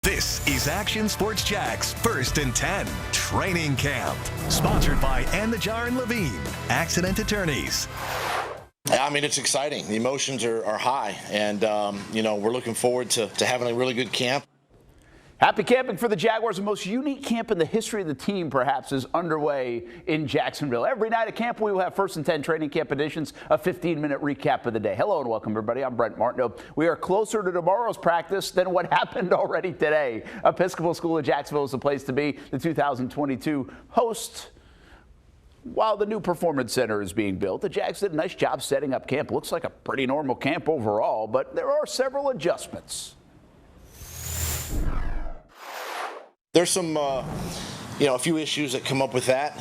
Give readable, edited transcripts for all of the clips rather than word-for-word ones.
This is Action Sports Jax 1st and 10 Training Camp. Sponsored by Ann Najjar and Levine, Accident Attorneys. I mean, it's exciting. The emotions are high, and, we're looking forward to having a really good camp. Happy camping for the Jaguars. The most unique camp in the history of the team, perhaps, is underway in Jacksonville. Every night at camp, we will have 1st and 10 training camp editions, a 15-minute recap of the day. Hello and welcome, everybody. I'm Brent Martineau. We are closer to tomorrow's practice than what happened already today. Episcopal School of Jacksonville is the place to be. The 2022 host. While the new Performance Center is being built, the Jags did a nice job setting up camp. Looks like a pretty normal camp overall, but there are several adjustments. There's some, a few issues that come up with that.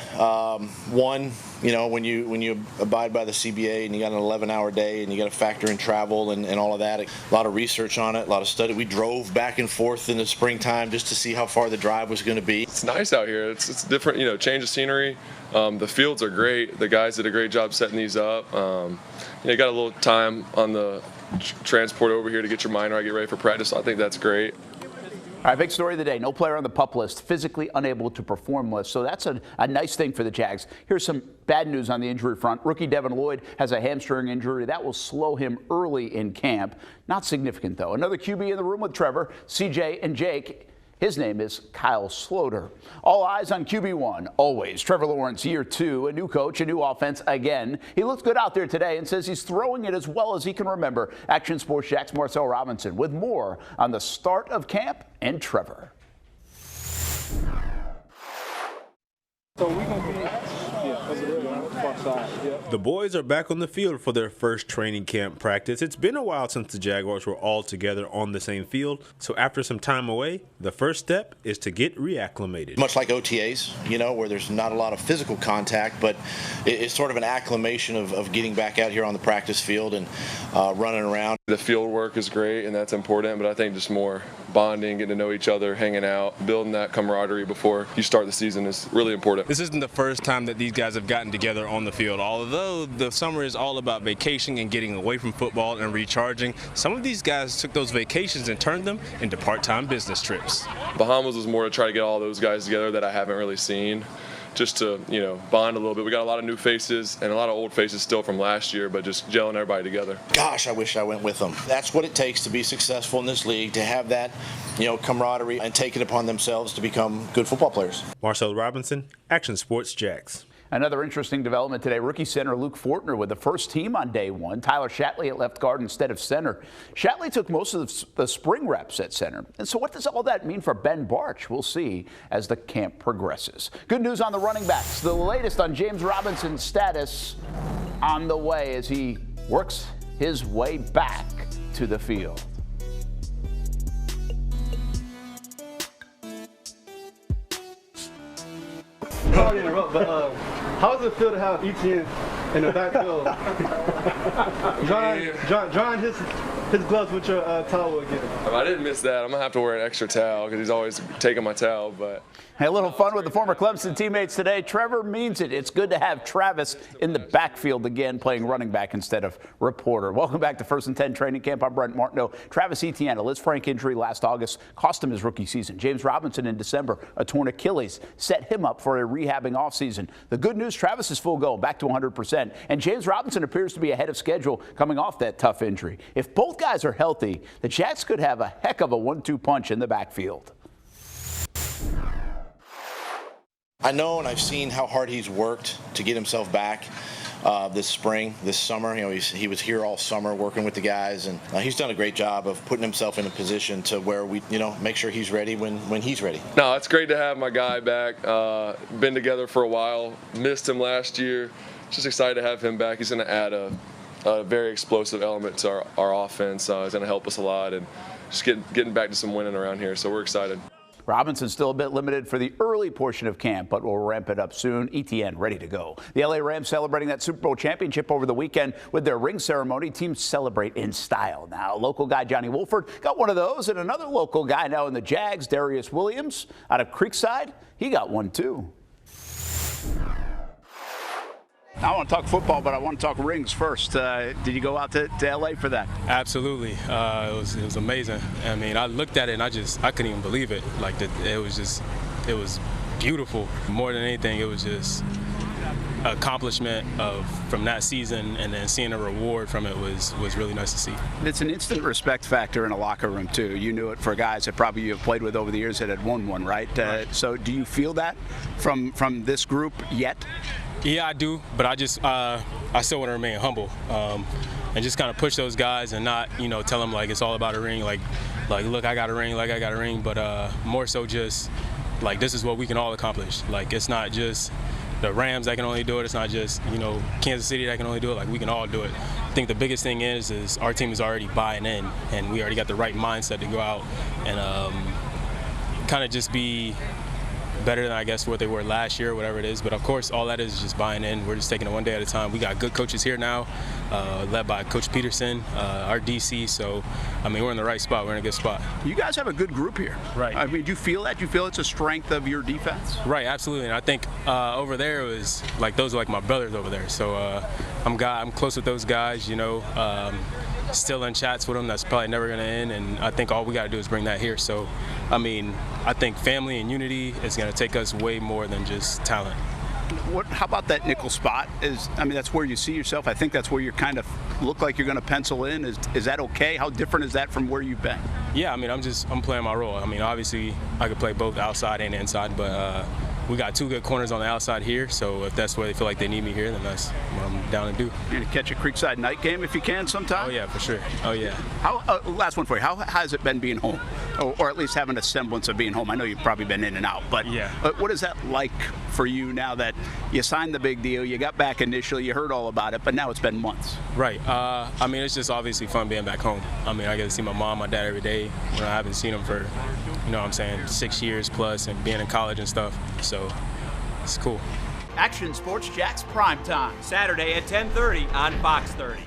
One, when you abide by the CBA and you got an 11-hour day and you got to factor in travel and all of that, a lot of research on it, a lot of study. We drove back and forth in the springtime just to see how far the drive was going to be. It's nice out here. It's different, change of scenery. The fields are great. The guys did a great job setting these up. You got a little time on the transport over here to get your mind right, get ready for practice. So I think that's great. All right, big story of the day. No player on the PUP list, physically unable to perform list. So that's a nice thing for the Jags. Here's some bad news on the injury front. Rookie Devin Lloyd has a hamstring injury. That will slow him early in camp. Not significant, though. Another QB in the room with Trevor, CJ, and Jake. His name is Kyle Sloter. All eyes on QB1, always. Trevor Lawrence, year 2, a new coach, a new offense again. He looked good out there today and says he's throwing it as well as he can remember. Action Sports Jax Marcel Robinson with more on the start of camp and Trevor. So we're going to be The boys are back on the field for their first training camp practice. It's been a while since the Jaguars were all together on the same field. So after some time away, the first step is to get reacclimated. Much like OTAs, where there's not a lot of physical contact, but it's sort of an acclimation of getting back out here on the practice field and running around. The field work is great, and that's important, but I think just more bonding, getting to know each other, hanging out, building that camaraderie before you start the season is really important. This isn't the first time that these guys have gotten together on the field. Although the summer is all about vacationing and getting away from football and recharging, some of these guys took those vacations and turned them into part-time business trips. Bahamas was more to try to get all those guys together that I haven't really seen, just to, bond a little bit. We got a lot of new faces and a lot of old faces still from last year, but just gelling everybody together. Gosh, I wish I went with them. That's what it takes to be successful in this league, to have that, camaraderie and take it upon themselves to become good football players. Marcel Robinson, Action Sports Jax. Another interesting development today, rookie center Luke Fortner with the first team on day one. Tyler Shatley at left guard instead of center. Shatley took most of the spring reps at center. And so what does all that mean for Ben Barch? We'll see as the camp progresses. Good news on the running backs. The latest on James Robinson's status on the way as he works his way back to the field. Sorry to interrupt, but how does it feel to have ETN in the backfield? drying his gloves with your towel again. I didn't miss that. I'm going to have to wear an extra towel because he's always taking my towel. But hey, a little fun with the former Clemson teammates today. Trevor means it. It's good to have Travis in the backfield again, playing running back instead of reporter. Welcome back to 1st and 10 training camp. I'm Brent Martineau. Travis Etienne, a Liz Frank injury last August, cost him his rookie season. James Robinson in December, a torn Achilles, set him up for a rehabbing offseason. The good news, Travis is full go, back to 100%. And James Robinson appears to be ahead of schedule coming off that tough injury. If both guys are healthy, the Jets could have a heck of a 1-2 punch in the backfield. I know and I've seen how hard he's worked to get himself back this summer. He was here all summer working with the guys, and he's done a great job of putting himself in a position to where we, make sure he's ready when he's ready. No, it's great to have my guy back. Been together for a while. Missed him last year. Just excited to have him back. He's going to add a very explosive element to our offense. He's going to help us a lot, and just getting back to some winning around here. So we're excited. Robinson's still a bit limited for the early portion of camp, but will ramp it up soon. ETN ready to go. The LA Rams celebrating that Super Bowl championship over the weekend with their ring ceremony. Teams celebrate in style. Now, local guy Johnny Wolford got one of those, and another local guy now in the Jags, Darious Williams, out of Creekside, he got one too. I want to talk football, but I want to talk rings first. Did you go out to LA for that? Absolutely. It was amazing. I mean, I looked at it and I couldn't even believe it. Like, it was beautiful. More than anything, it was just accomplishment from that season, and then seeing a reward from it was really nice to see. It's an instant respect factor in a locker room too. You knew it for guys that probably you've played with over the years that had won one, right? So do you feel that from this group yet? Yeah, I do, but I still want to remain humble and just kind of push those guys and not, tell them like it's all about a ring, like look, I got a ring, but more so just like this is what we can all accomplish. Like it's not just the Rams that can only do it. It's not just, Kansas City that can only do it. Like, we can all do it. I think the biggest thing is our team is already buying in, and we already got the right mindset to go out and kind of just be better than, I guess, what they were last year, whatever it is. But, of course, all that is just buying in. We're just taking it one day at a time. We got good coaches here now, led by Coach Peterson, our DC. So, I mean, we're in the right spot. We're in a good spot. You guys have a good group here. Right. I mean, do you feel that? Do you feel it's a strength of your defense? Right, absolutely. And I think over there it was like those are like my brothers over there. So I'm close with those guys, still in chats with them. That's probably never going to end. And I think all we got to do is bring that here. So, I mean, I think family and unity is going to take us way more than just talent. How about that nickel spot? That's where you see yourself. I think that's where you kind of look like you're going to pencil in. Is that okay? How different is that from where you've been? Yeah, I mean, I'm playing my role. I mean, obviously, I could play both outside and inside, but we got two good corners on the outside here, so if that's where they feel like they need me here, then that's what I'm down to do. You're going to catch a Creekside night game if you can sometime? Oh, yeah, for sure. Oh, yeah. Last one for you. How has it been being home? Or at least having a semblance of being home? I know you've probably been in and out, but yeah. What is that like for you now that you signed the big deal, you got back initially, you heard all about it, but now it's been months? Right. I mean, it's just obviously fun being back home. I mean, I get to see my mom, my dad every day. I haven't seen them for, 6 years plus, and being in college and stuff, so it's cool. Action Sports Jacks Primetime, Saturday at 10:30 on Fox 30.